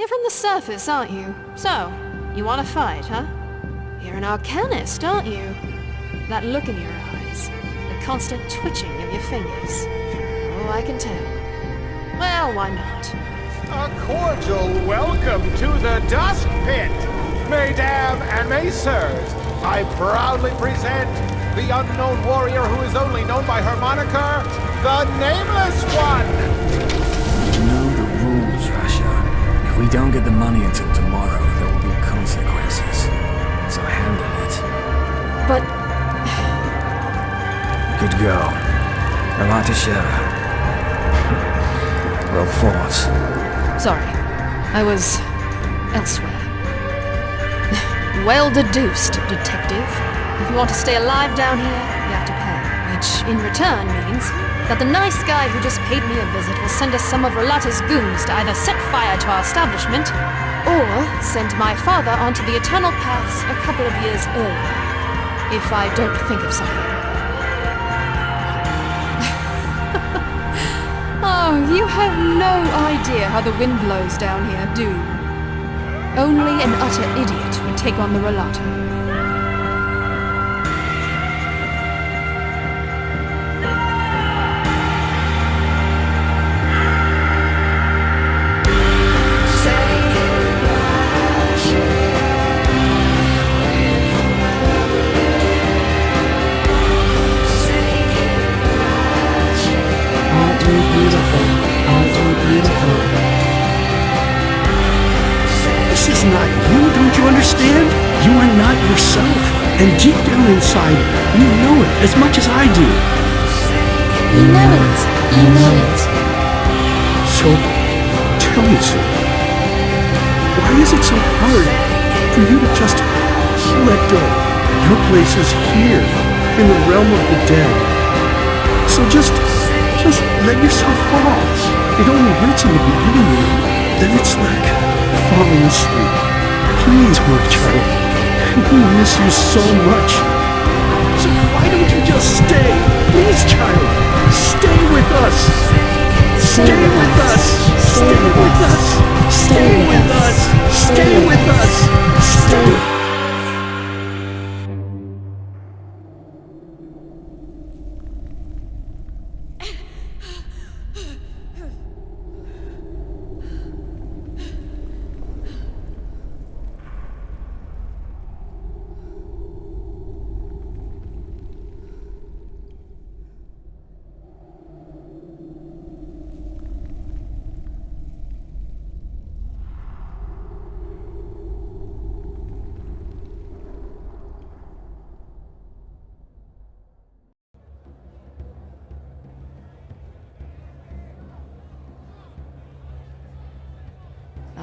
You're from the surface, aren't you? So, you want to fight, huh? You're an arcanist, aren't you? That look in your eyes, the constant twitching of your fingers. Oh, I can tell. Well, why not? A cordial welcome to the Dusk Pit! Mesdames and messieurs, I proudly present the unknown warrior who is only known by her moniker, the Nameless One! You know the rules, Rasha. If we don't get the money until tomorrow, there will be consequences. So handle it. But... Good girl. Rhalâta Shadow. Well fought. Sorry. I was... elsewhere. Well deduced, detective. If you want to stay alive down here, you have to pay. Which, in return, means that the nice guy who just paid me a visit will send us some of Rhalâta's goons to either set fire to our establishment, or send my father onto the eternal paths a couple of years earlier. If I don't think of something. Oh, you have no idea how the wind blows down here, do you? Only an utter idiot would take on the Rhalâta. This is not you, don't you understand? You are not yourself. And deep down inside, you know it as much as I do. You know it. You know it. So, tell me, sir, why is it so hard for you to just let go? Your place is here, in the realm of the dead. So just let yourself fall. It only hurts in the beginning, then it's like falling asleep. Please, my child. We miss you so much. So why don't you just stay? Please, child. Stay with us. Stay with us. Stay with us. Stay with us. Stay with us. Stay.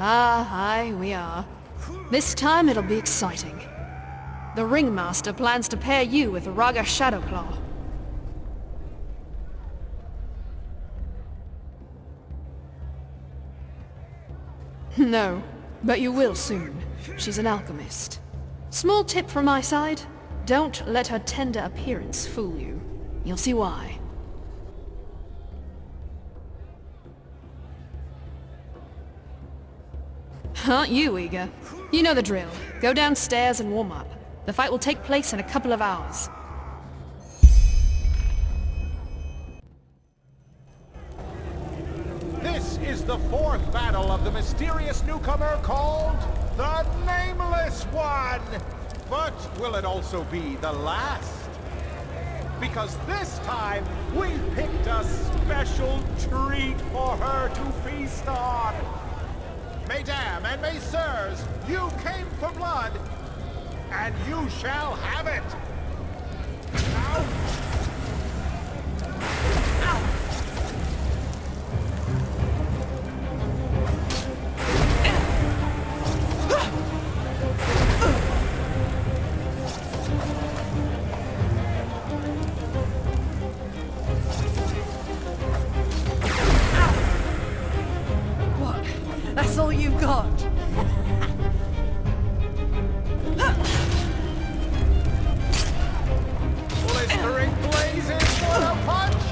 Aye, we are. This time it'll be exciting. The Ringmaster plans to pair you with Raga Shadowclaw. No, but you will soon. She's an alchemist. Small tip from my side, don't let her tender appearance fool you. You'll see why. Aren't you eager? You know the drill. Go downstairs and warm up. The fight will take place in a couple of hours. This is the fourth battle of the mysterious newcomer called the Nameless One! But will it also be the last? Because this time, we've picked a special treat for her to feast on! Mesdames and messieurs, you came for blood, and you shall have it! Ow! Ow! What? That's all you've got? Blistering blazes for a punch!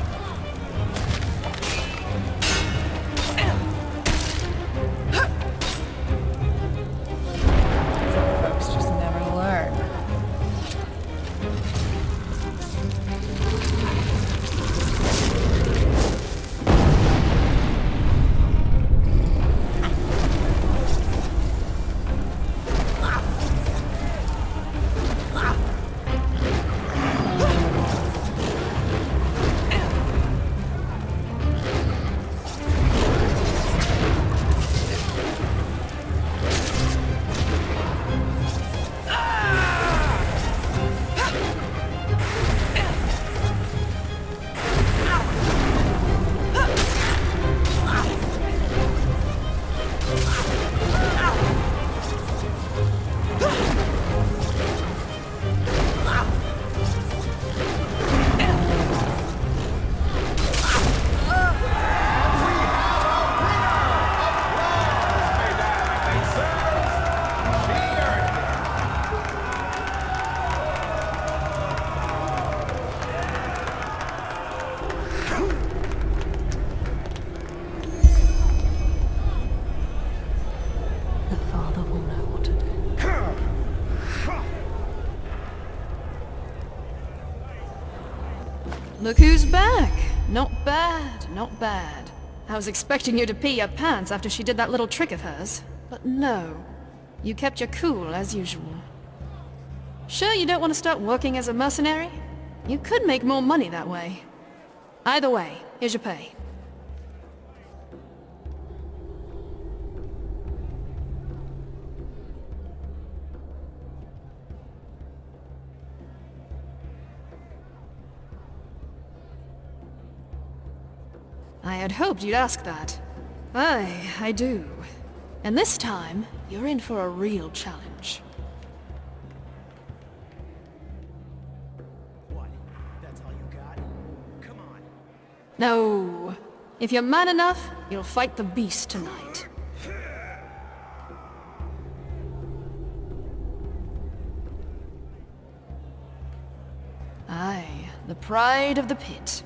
Look who's back. Not bad, not bad. I was expecting you to pee your pants after she did that little trick of hers. But no. You kept your cool as usual. Sure you don't want to start working as a mercenary? You could make more money that way. Either way, here's your pay. I had hoped you'd ask that. Aye, I do. And this time, you're in for a real challenge. What? That's all you got? Come on. No. If you're man enough, you'll fight the beast tonight. Aye, the pride of the pit.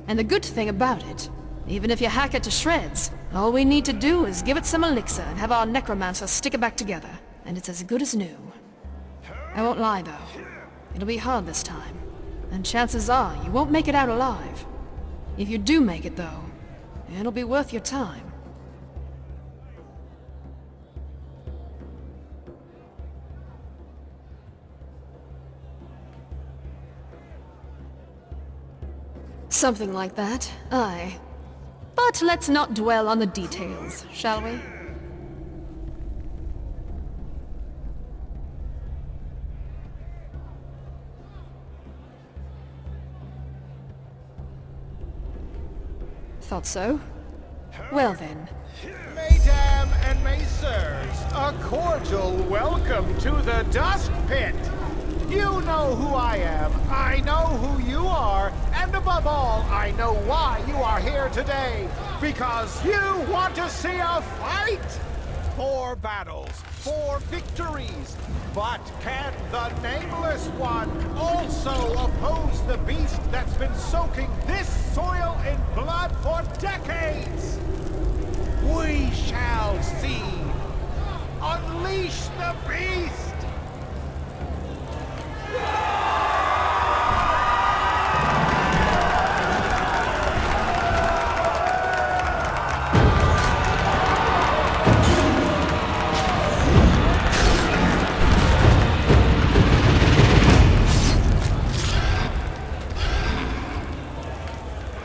And the good thing about it, even if you hack it to shreds, all we need to do is give it some elixir and have our necromancer stick it back together, and it's as good as new. I won't lie though. It'll be hard this time, and chances are you won't make it out alive. If you do make it though, it'll be worth your time. Something like that, aye. But let's not dwell on the details, shall we? Thought so. Well then. Mesdames and messieurs, a cordial welcome to the Dust Pit. You know who I am, I know who you are, and above all, I know why you are here today. Because you want to see a fight! 4 battles, 4 victories. But can the Nameless One also oppose the beast that's been soaking this soil in blood for decades? We shall see. Unleash the beast!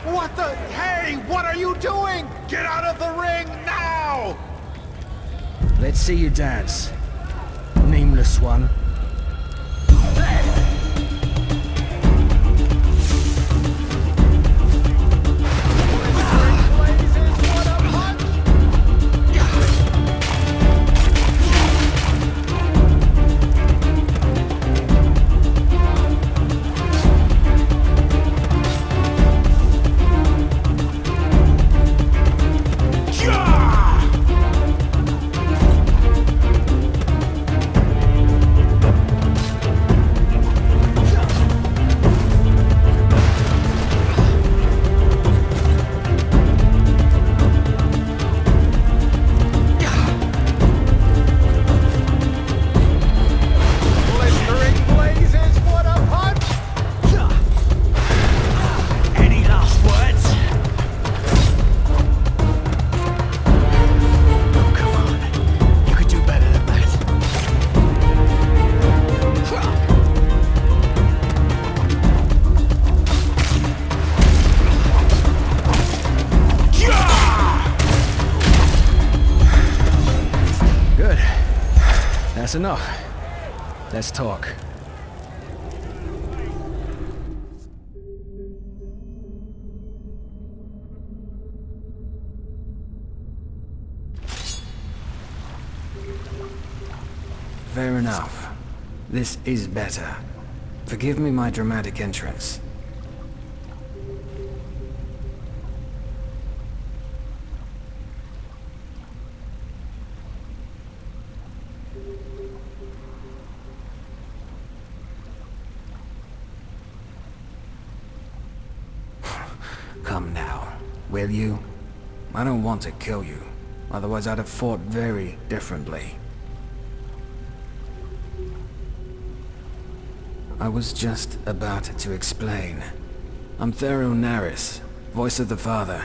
What the? Hey, what are you doing? Get out of the ring now! Let's see you dance. Nameless One. That's enough. Let's talk. Fair enough. This is better. Forgive me my dramatic entrance. Come now, will you? I don't want to kill you, otherwise I'd have fought very differently. I was just about to explain. I'm Tharaêl Narys, voice of the Father.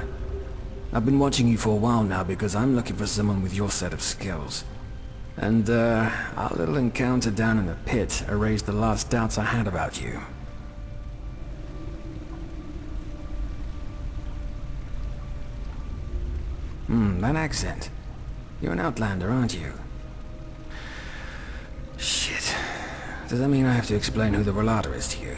I've been watching you for a while now because I'm looking for someone with your set of skills. And, our little encounter down in the pit erased the last doubts I had about you. That accent. You're an outlander, aren't you? Shit. Does that mean I have to explain who the Rhalâta is to you?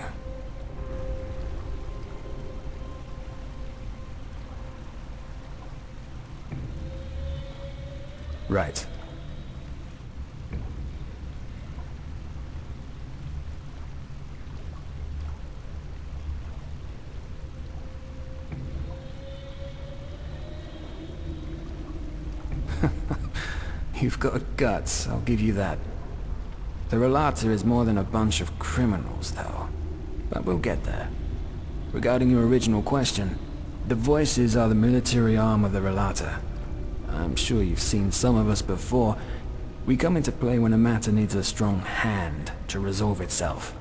Right. You've got guts, I'll give you that. The Rhalâta is more than a bunch of criminals, though. But we'll get there. Regarding your original question, the Voices are the military arm of the Rhalâta. I'm sure you've seen some of us before. We come into play when a matter needs a strong hand to resolve itself.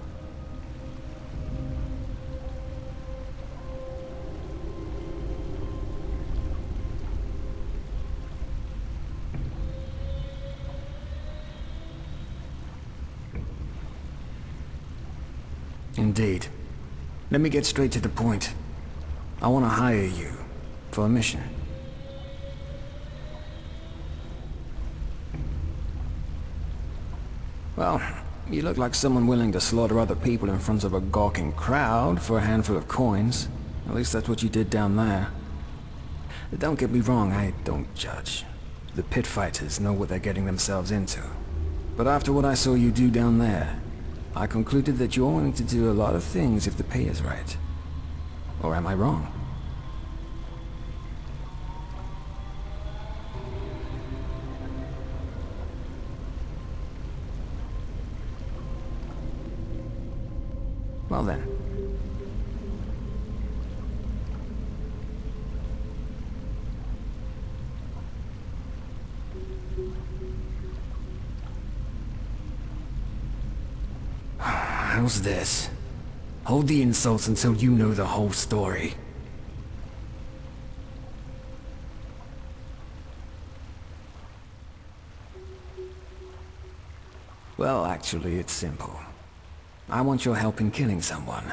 Indeed. Let me get straight to the point. I want to hire you for a mission. Well, you look like someone willing to slaughter other people in front of a gawking crowd for a handful of coins. At least that's what you did down there. Don't get me wrong, I don't judge. The pit fighters know what they're getting themselves into. But after what I saw you do down there, I concluded that you're willing to do a lot of things if the pay is right. Or am I wrong? Well then. How's this? Hold the insults until you know the whole story. Well, actually, it's simple. I want your help in killing someone.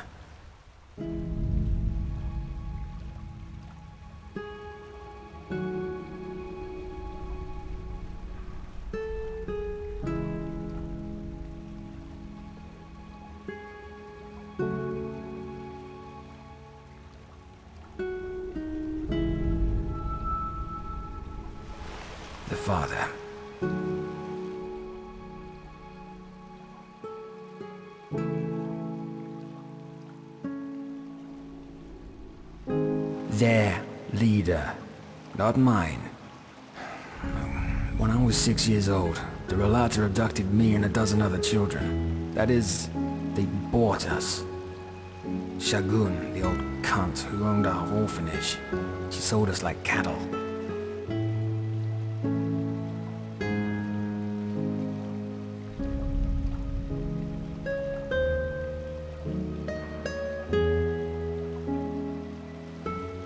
The Father. Their leader, not mine. When I was 6 years old, the Rhalâta abducted me and a dozen other children. That is, they bought us. Shagun, the old cunt who owned our orphanage, she sold us like cattle.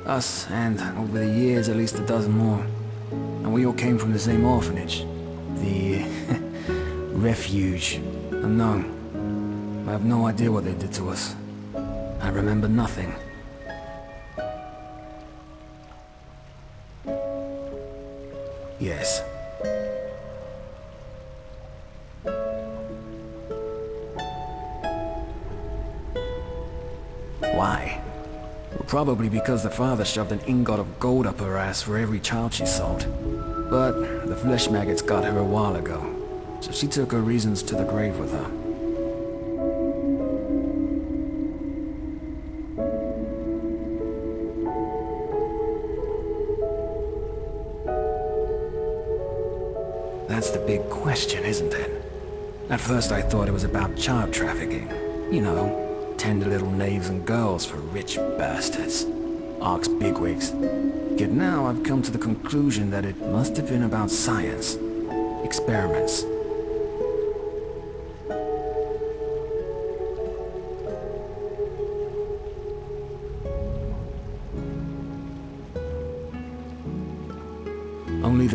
Us, and over the years at least a dozen more. And we all came from the same orphanage. The refuge. And no, I have no idea what they did to us. I remember nothing. Yes. Why? Well, probably because the father shoved an ingot of gold up her ass for every child she sold. But the flesh maggots got her a while ago, so she took her reasons to the grave with her. That's the big question, isn't it? At first I thought it was about child trafficking. You know, tender little knaves and girls for rich bastards. Ark's bigwigs. Yet now I've come to the conclusion that it must have been about science. Experiments.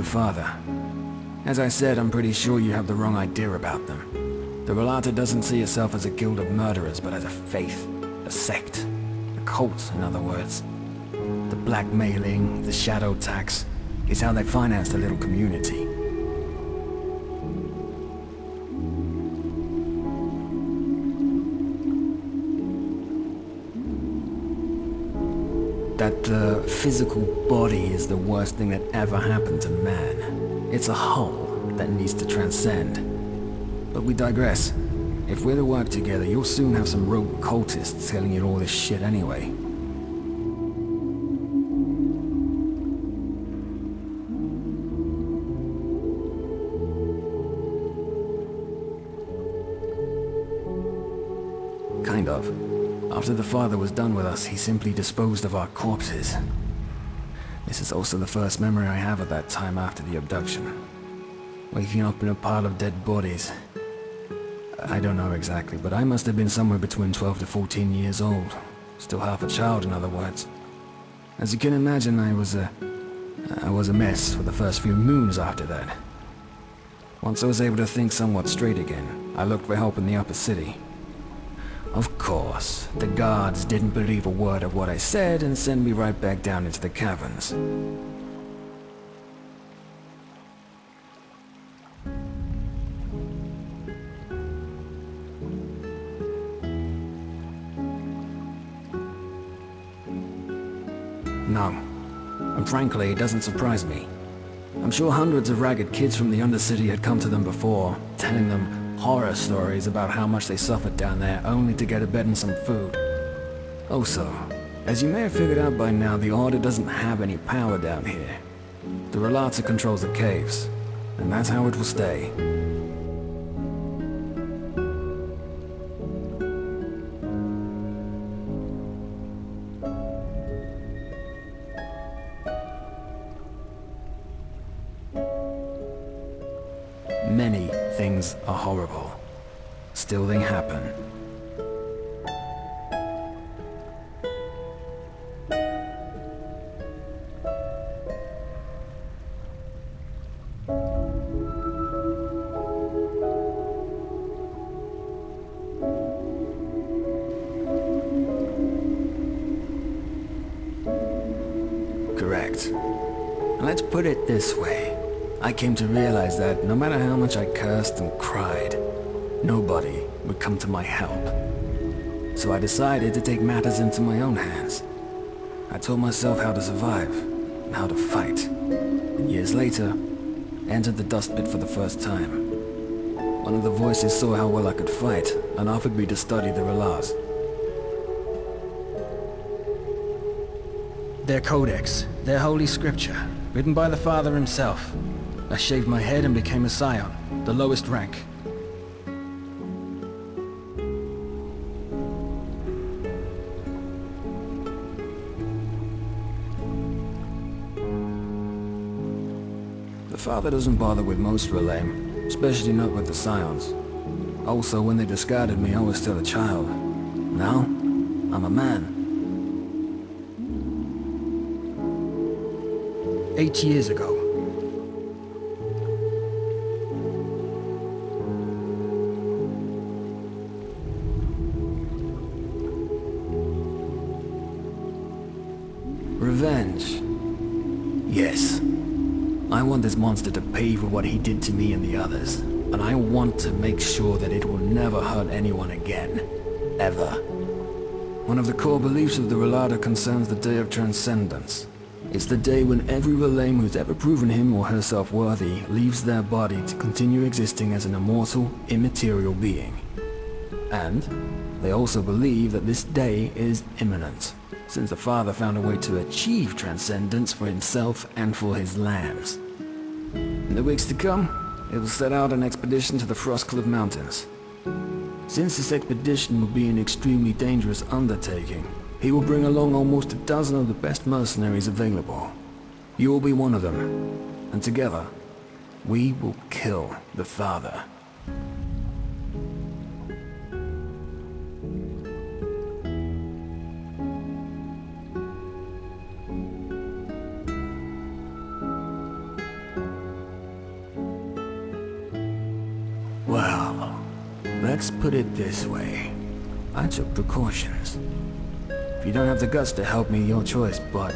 father. As I said, I'm pretty sure you have the wrong idea about them. The Rhalâta doesn't see itself as a guild of murderers, but as a faith, a sect, a cult, in other words. The blackmailing, the shadow tax, is how they finance the little community. That the physical body is the worst thing that ever happened to man. It's a hull that needs to transcend. But we digress. If we're to work together, you'll soon have some rogue cultists telling you all this shit anyway. Kind of. After the father was done with us, he simply disposed of our corpses. This is also the first memory I have of that time after the abduction. Waking up in a pile of dead bodies. I don't know exactly, but I must have been somewhere between 12 to 14 years old. Still half a child, in other words. As you can imagine, I was a mess for the first few moons after that. Once I was able to think somewhat straight again, I looked for help in the upper city. Of course, the guards didn't believe a word of what I said and sent me right back down into the caverns. No. And frankly, it doesn't surprise me. I'm sure hundreds of ragged kids from the Undercity had come to them before, telling them horror stories about how much they suffered down there only to get a bed and some food. Also, as you may have figured out by now, the Order doesn't have any power down here. The Rhalâta controls the caves, and that's how it will stay. Many things are horrible. Still they happen. Correct. Let's put it this way. I came to realize that no matter how much I cursed and cried, nobody would come to my help. So I decided to take matters into my own hands. I taught myself how to survive and how to fight. And years later, entered the dust pit for the first time. One of the voices saw how well I could fight and offered me to study the Rhalâta. Their codex, their holy scripture, written by the father himself. I shaved my head and became a scion, the lowest rank. The father doesn't bother with most Rhalâta, especially not with the scions. Also, when they discarded me, I was still a child. Now, I'm a man. 8 years ago. Revenge. Yes. I want this monster to pay for what he did to me and the others. And I want to make sure that it will never hurt anyone again. Ever. One of the core beliefs of the Rhalâta concerns the Day of Transcendence. It's the day when every Rhalâta who's ever proven him or herself worthy leaves their body to continue existing as an immortal, immaterial being. And they also believe that this day is imminent, since the father found a way to achieve transcendence for himself and for his lambs. In the weeks to come, it will set out an expedition to the Frostcliff Mountains. Since this expedition will be an extremely dangerous undertaking, he will bring along almost a dozen of the best mercenaries available. You will be one of them, and together, we will kill the father. Let's put it this way. I took precautions. If you don't have the guts to help me, your choice, but...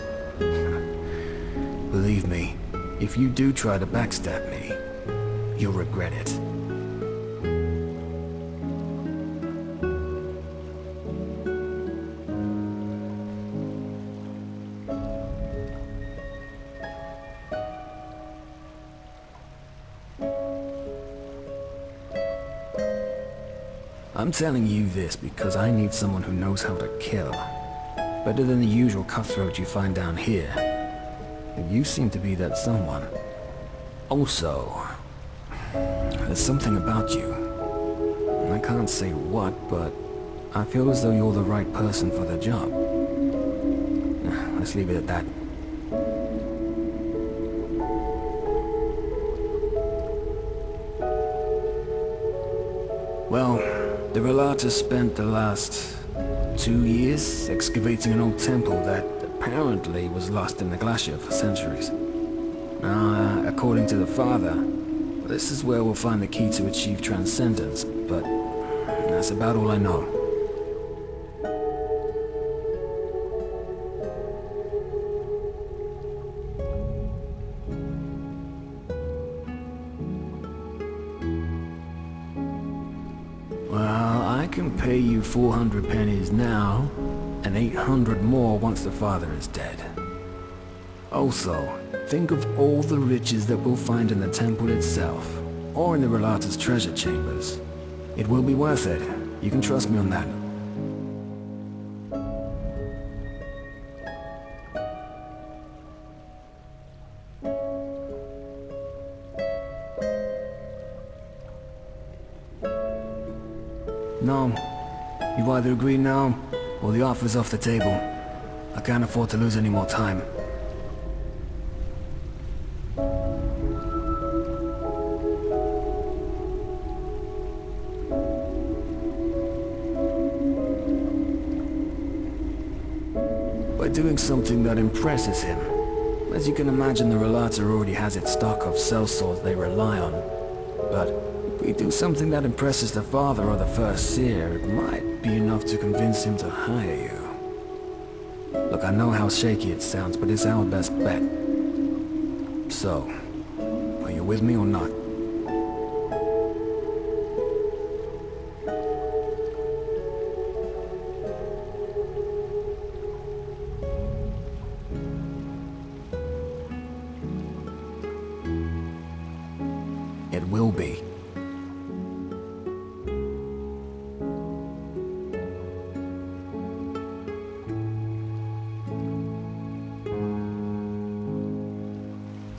believe me, if you do try to backstab me, you'll regret it. I'm telling you this because I need someone who knows how to kill. Better than the usual cutthroat you find down here. And you seem to be that someone. Also, there's something about you. I can't say what, but I feel as though you're the right person for the job. Let's leave it at that. Well, the Rhalâta spent the last 2 years excavating an old temple that apparently was lost in the glacier for centuries. Now, according to the father, this is where we'll find the key to achieve transcendence, but that's about all I know. Well, I can pay you 400 pennies now, and 800 more once the father is dead. Also, think of all the riches that we'll find in the temple itself, or in the Rhalâta's treasure chambers. It will be worth it. You can trust me on that. No. You either agree now, or the offer's off the table. I can't afford to lose any more time. By doing something that impresses him. As you can imagine, the Rhalâta already has its stock of sellswords they rely on. But if we do something that impresses the father or the first seer, it might be enough to convince him to hire you. Look, I know how shaky it sounds, but it's our best bet. So, are you with me or not? It will be.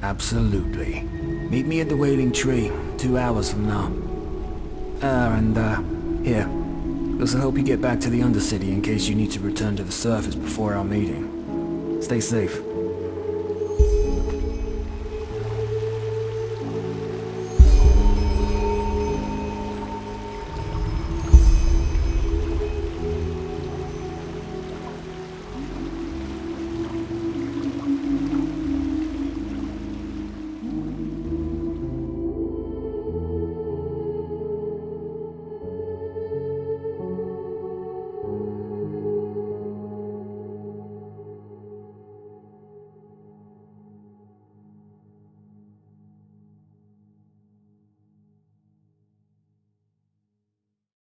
Absolutely. Meet me at the Wailing Tree, 2 hours from now. Here. This'll help you get back to the Undercity in case you need to return to the surface before our meeting. Stay safe.